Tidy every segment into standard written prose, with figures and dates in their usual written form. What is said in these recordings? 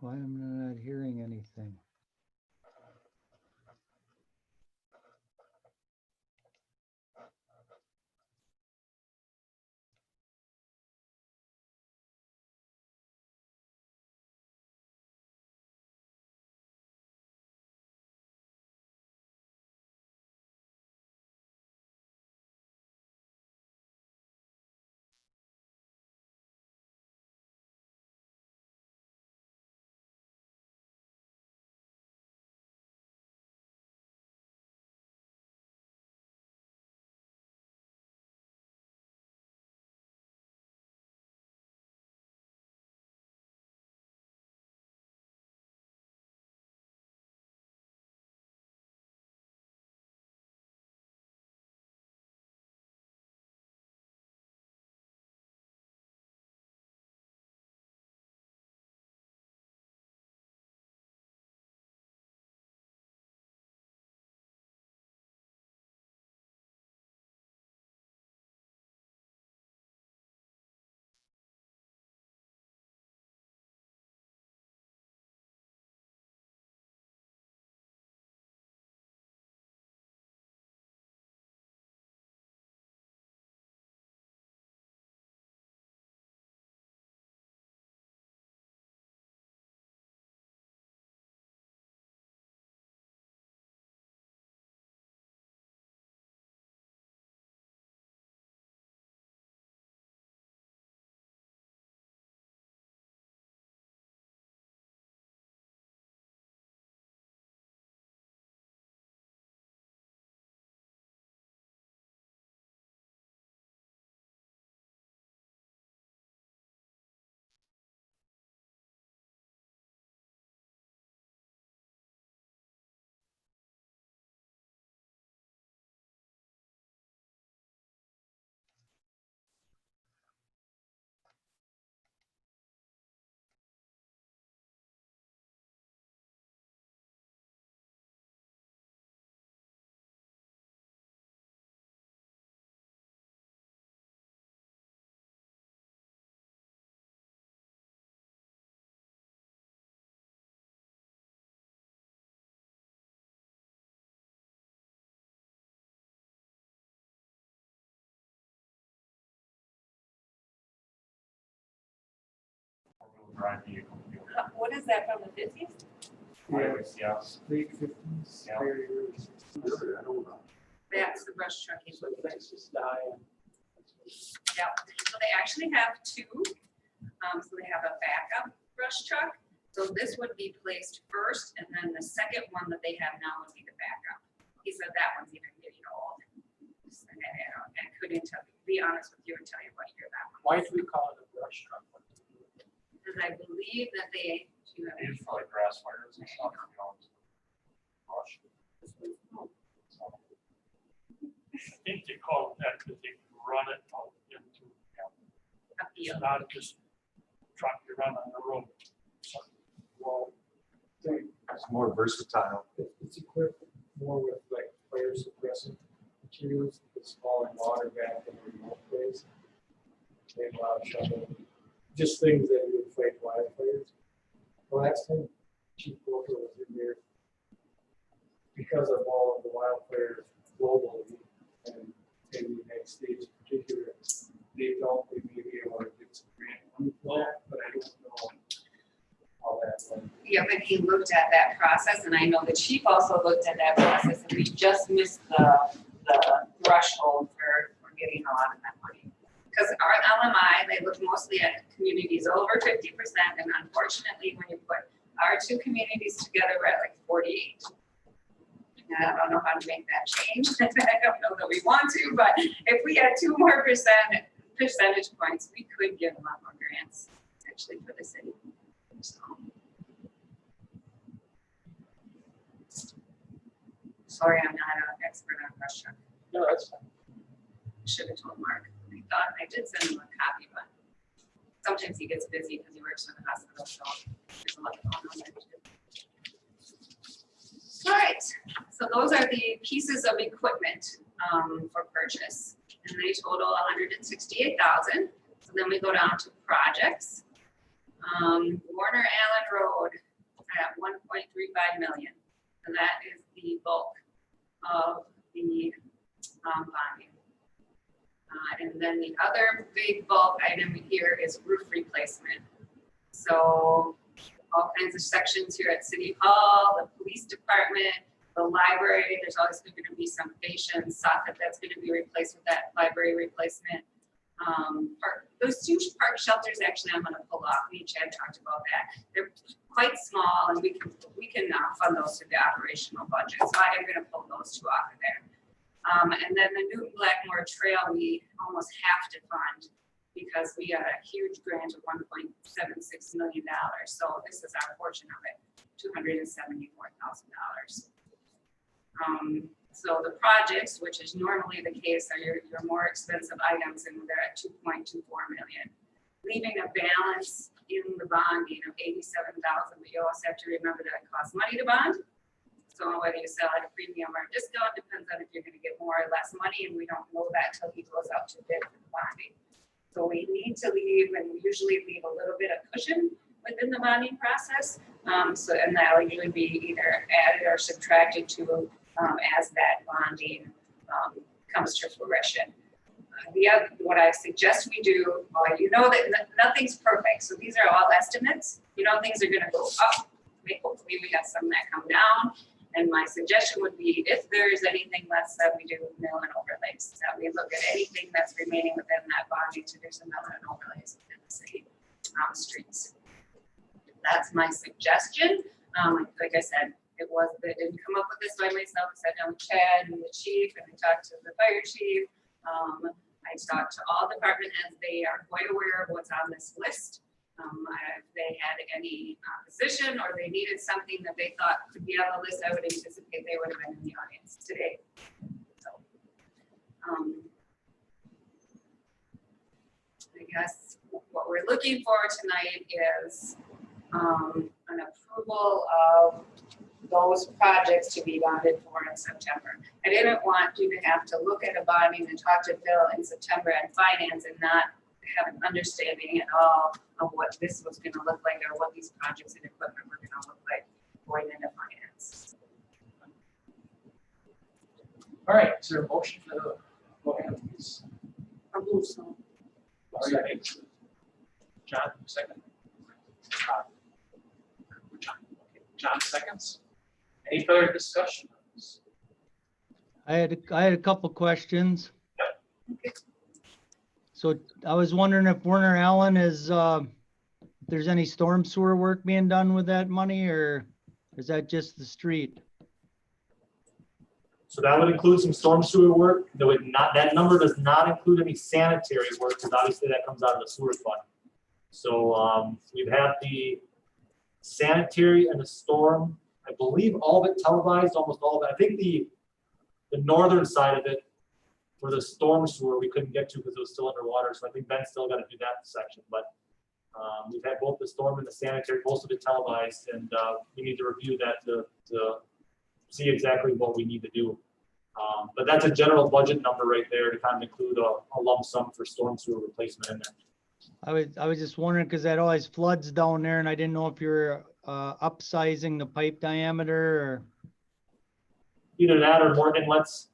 Why am I not hearing anything? What is that from the 50s? Yeah. Late 50s, Yeah. early 60s. I don't know. That's the brush trucking. So that's just dying. Yeah, so they actually have two. So they have a backup brush truck. So this would be placed first, and then the second one that they have now would be the backup. He said that one's even getting old. And I couldn't be honest with you and tell you what year that one. Why do we call it a brush truck? Because I believe that they do have. Used for like grass fires and stuff, you know. Brush. I think they call it that because they run it out into, A it's field. not just truck you run on the road. So, Well, It's more versatile. it's equipped more with like fire suppressant materials, it's hauling water back in a remote place. They allow shovel, just things that would fight wildfires. The last time Chief Walker was in there, because of all of the wildfires globally and in the United States in particular, they felt they may be able to get some grant money for that, but I don't know how that went. Yeah, but he looked at that process, and I know the chief also looked at that process, and we just missed the threshold for getting a lot of that money. Because our LMI, they look mostly at communities over 50%, and unfortunately, when you put our two communities together, we're at like 48. And I don't know how to make that change. I don't know that we want to, but if we had 2 more percentage points, we could get a lot more grants actually for the city. So. Sorry, I'm not an expert on brush truck. No, that's fine. Should have told Mark. I thought I did send him a copy, but sometimes he gets busy because he works for the hospital, so there's a lot going on there too. All right, so those are the pieces of equipment for purchase, and they total 168,000. So then we go down to projects. Warner Allen Road at 1.35 million. And that is the bulk of the bonding. And then the other big bulk item here is roof replacement. So all kinds of sections here at City Hall, the police department, the library, there's always going to be some fascia and soffit that's going to be replaced with that library replacement. Those two park shelters, actually, I'm going to pull off. We had talked about that. They're quite small, and we can fund those through the operational budget. So I am going to pull those two off of there. And then the Newton Blackmore Trail, we almost have to fund because we got a huge grant of $1.76 million. So this is our portion of it, $274,000. So the projects, which is normally the case, are your more expensive items, and they're at 2.24 million, leaving a balance in the bonding of 87,000. But you also have to remember that it costs money to bond. So whether you sell at a premium or a discount depends on if you're going to get more or less money, and we don't know that till he goes out to bid for the bonding. So we need to leave, and we usually leave a little bit of cushion within the bonding process. And that'll usually be either added or subtracted to as that bonding comes to fruition. What I suggest we do, you know that nothing's perfect, so these are all estimates. You know things are going to go up. Hopefully we have some that come down. And my suggestion would be, if there's anything less, that we do mill and overlays. That we look at anything that's remaining within that bonding to do some mill and overlays within the city streets. That's my suggestion. Like I said, it didn't come up with this by myself. I sat down with Chad and the chief, and I talked to the fire chief. I talked to all department heads. They are quite aware of what's on this list. If they had any opposition or they needed something that they thought could be on the list, I would anticipate they would have been in the audience today. So, I guess what we're looking for tonight is an approval of those projects to be bonded for in September. I didn't want you to have to look at a bonding and talk to Phil in September and finance and not have an understanding at all of what this was going to look like or what these projects and equipment were going to look like going into finance. All right, is there a motion for the, go ahead, please. I'll move some. Second. John, second. John seconds. Any further discussion on this? I had a couple questions. Okay. So I was wondering if Warner Allen is, if there's any storm sewer work being done with that money, or is that just the street? So that would include some storm sewer work. That number does not include any sanitary work, because obviously that comes out of the sewer fund. So we've had the sanitary and the storm, I believe all of it televised, almost all of it. I think the northern side of it for the storm sewer we couldn't get to because it was still underwater. So I think Ben's still got to do that section. But we've had both the storm and the sanitary, most of it televised, and we need to review that to see exactly what we need to do. But that's a general budget number right there to kind of include a lump sum for storm sewer replacement in there. I was just wondering because that always floods down there, and I didn't know if you're upsizing the pipe diameter or. Either that or more inlets.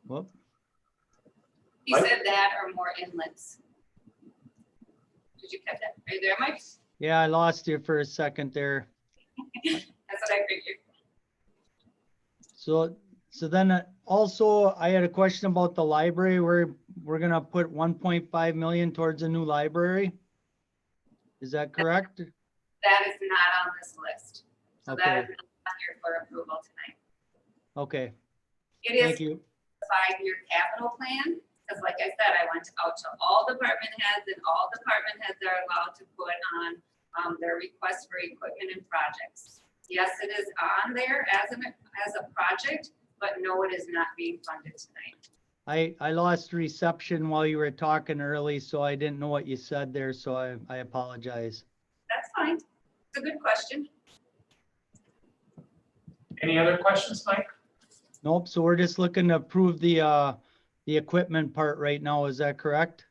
Whoop. He said that or more inlets. Did you catch that? Are you there, Mike? Yeah, I lost you for a second there. That's what I figured. So then also I had a question about the library. We're gonna put 1.5 million towards a new library. Is that correct? That is not on this list. So Okay. that is not here for approval tonight. Okay, It thank is you. a 5-year capital plan, because like I said, I went out to all department heads, and all department heads are allowed to put on their request for equipment and projects. Yes, it is on there as a project, but no, it is not being funded tonight. I lost reception while you were talking early, so I didn't know what you said there, so I apologize. That's fine. It's a good question. Any other questions, Mike? Nope, so we're just looking to approve the equipment part right now, is that correct?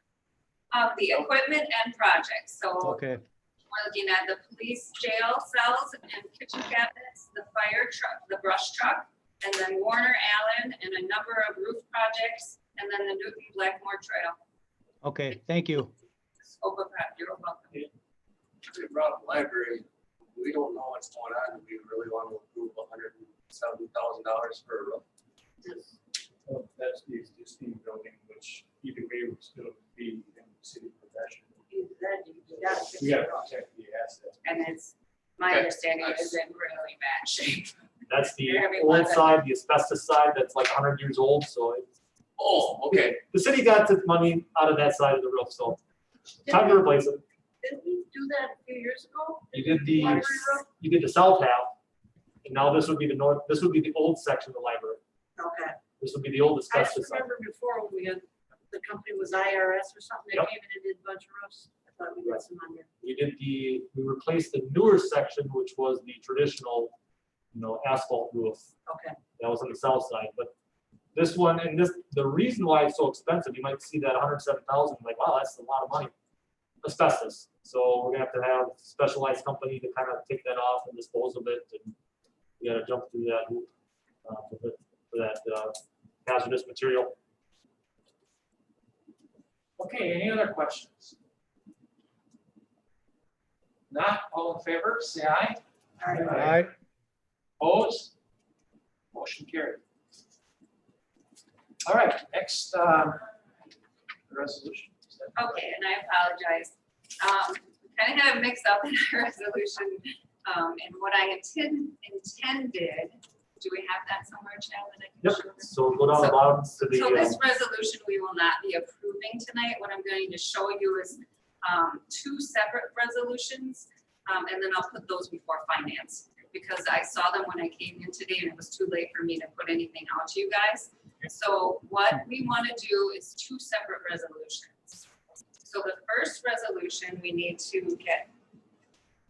The equipment and projects, so Okay, we're looking at the police jail cells and kitchen cabinets, the fire truck, the brush truck, and then Warner Allen and a number of roof projects, and then the Newton Blackmore Trail. okay, thank you. Scope of that, you're welcome. We brought up the library, we don't know what's going on, we really want to approve $170,000 for a roof. Well, that's the existing building, which either way would still be in city possession. You gotta fix We it. gotta protect the asset. And it's, my Okay, understanding nice. is in really bad shape. That's the Everyone old that- side, the asbestos side, that's like 100 years old, so it's, Oh, okay. the city got its money out of that side of the roof, so time to replace it. Didn't we do that a few years ago? You did the, Library roof? you did the south half, and now this would be the north, this would be the old section of the library. Okay. This would be the old I just asbestos side. remember before when we had, the company was IRS or something, they Yep. came in and did a bunch of roofs. I thought we got some on here. We replaced the newer section, which was the traditional, asphalt roof. Okay. That was on the south side, but this one, and this, the reason why it's so expensive, you might see that 107,000, like, wow, that's a lot of money. Asbestos, so we're gonna have to have a specialized company to kind of take that off and dispose of it, and we gotta jump through that hoop, for that hazardous material. Okay, any other questions? Not, all in favor, say aye. All right. All right, Opposed? Motion carried. All right, next, resolution. Okay, and I apologize. Kind of had a mix up in our resolution, and what I intended. Do we have that somewhere, Chad, that I can Yep, show them? so go down the bottom to So the, this resolution, we will not be approving tonight. What I'm going to show you is two separate resolutions. And then I'll put those before finance, because I saw them when I came in today and it was too late for me to put anything out to you guys. So what we want to do is two separate resolutions. So the first resolution we need to get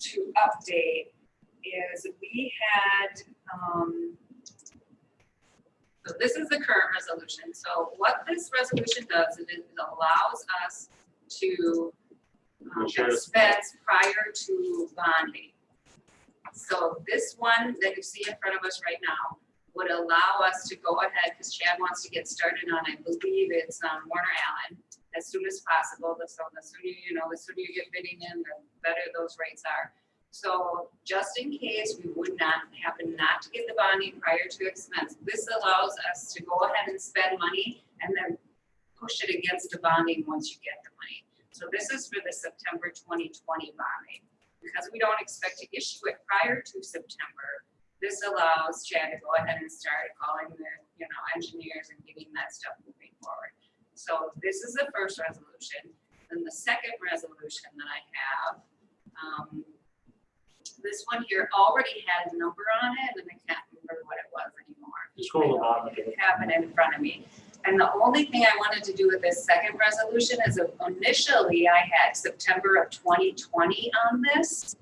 to update is we had, so this is the current resolution. So what this resolution does is it allows us to Share this. expense prior to bonding. So this one that you see in front of us right now would allow us to go ahead, because Chad wants to get started on, I believe it's Warner Allen, as soon as possible. So the sooner the sooner you get bidding in, the better those rates are. So just in case we would not happen not to get the bonding prior to expense, this allows us to go ahead and spend money and then push it against the bonding once you get the money. So this is for the September 2020 bonding. Because we don't expect to issue it prior to September, this allows Chad to go ahead and start calling the engineers and getting that stuff moving forward. So this is the first resolution. Then the second resolution that I have, this one here already had a number on it, and I can't remember what it was anymore. just scroll to the bottom. of I it. have it in front of me. And the only thing I wanted to do with this second resolution is initially I had September of 2020 on this.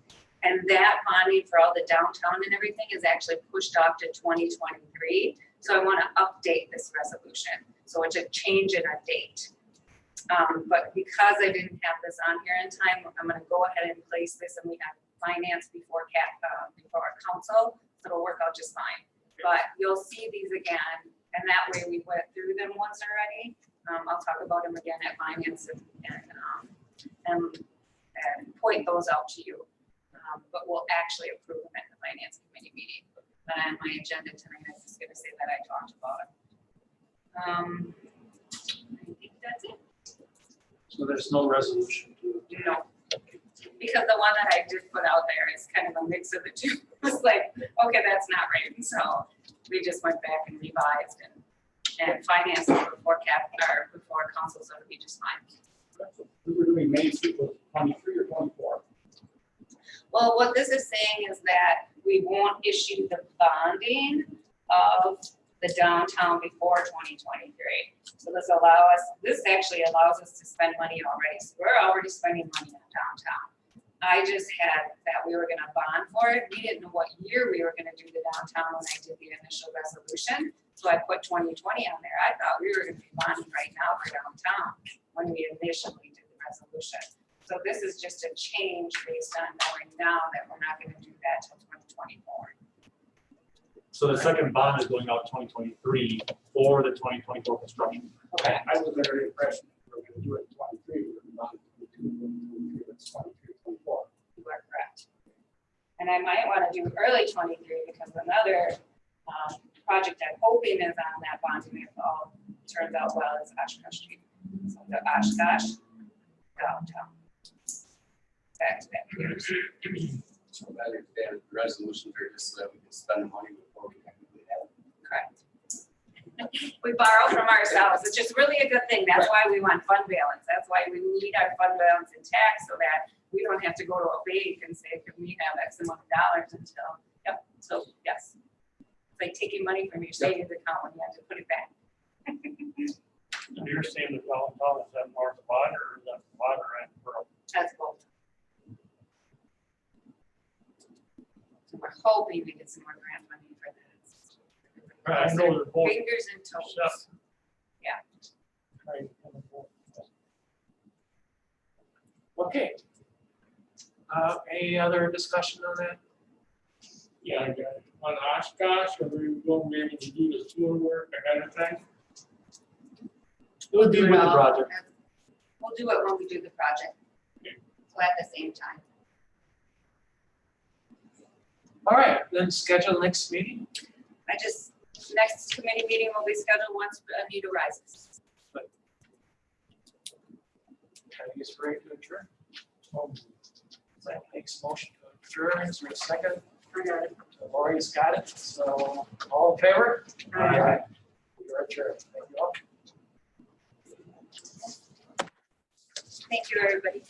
And that bonding for all the downtown and everything is actually pushed off to 2023. So I want to update this resolution. So it's a change in a date. But because I didn't have this on here in time, I'm going to go ahead and place this, and we have finance before our council. So it'll work out just fine. But you'll see these again. And that way we went through them once already. I'll talk about them again at finance and point those out to you. But we'll actually approve them at the finance committee meeting. But on my agenda tonight, I'm just gonna say that I talked about it. I think that's it. So there's no resolution to. No. Because the one that I did put out there is kind of a mix of the two. It's like, okay, that's not right. And so we just went back and revised and financed it before council, so it'll be just fine. We were doing Main Street was 23 or 24. Well, what this is saying is that we won't issue the bonding of the downtown before 2023. So this actually allows us to spend money already. So we're already spending money on downtown. I just had that we were gonna bond for it. We didn't know what year we were gonna do the downtown when I did the initial resolution. So I put 2020 on there. I thought we were gonna be bonding right now for downtown when we initially did the resolution. So this is just a change based on knowing now that we're not gonna do that till 2024. So the second bond is going out 2023 for the 2024 construction. Okay. I was under the impression we were gonna do it in 23, we were not going to do it in 23, 24. You are correct. And I might want to do early 23 because another project I'm hoping is on that bonding if all turns out well is Oshkosh Street. So the Oshkosh downtown. Back to back years. So that is, the resolutions are just so that we can spend the money before we actually have it. Correct. We borrow from ourselves. It's just really a good thing. That's why we want fund balance. That's why we need our fund balance intact so that we don't have to go to a bank and say, can we have X amount of dollars until, yep, so yes. It's like taking money from your savings account when you have to put it back. And you're saying the downtown, is that North Water or is that Water and Pearl? That's both. So we're hoping to get some more grant money for this. I know they're both. Fingers and toes. Okay. Any other discussion on that? Yeah, I got it. On Oshkosh, are we going to be able to do the sewer work ahead of time? It would be with the project. We'll do it when we do the project. So at the same time. All right, then schedule next meeting. Next committee meeting will be scheduled once a need arises. I guess we're ready to adjourn. Zach makes motion to adjourn. Is there a second? Lori's got it. So all in favor? Aye. You're adjourned. Thank you all. Thank you, everybody.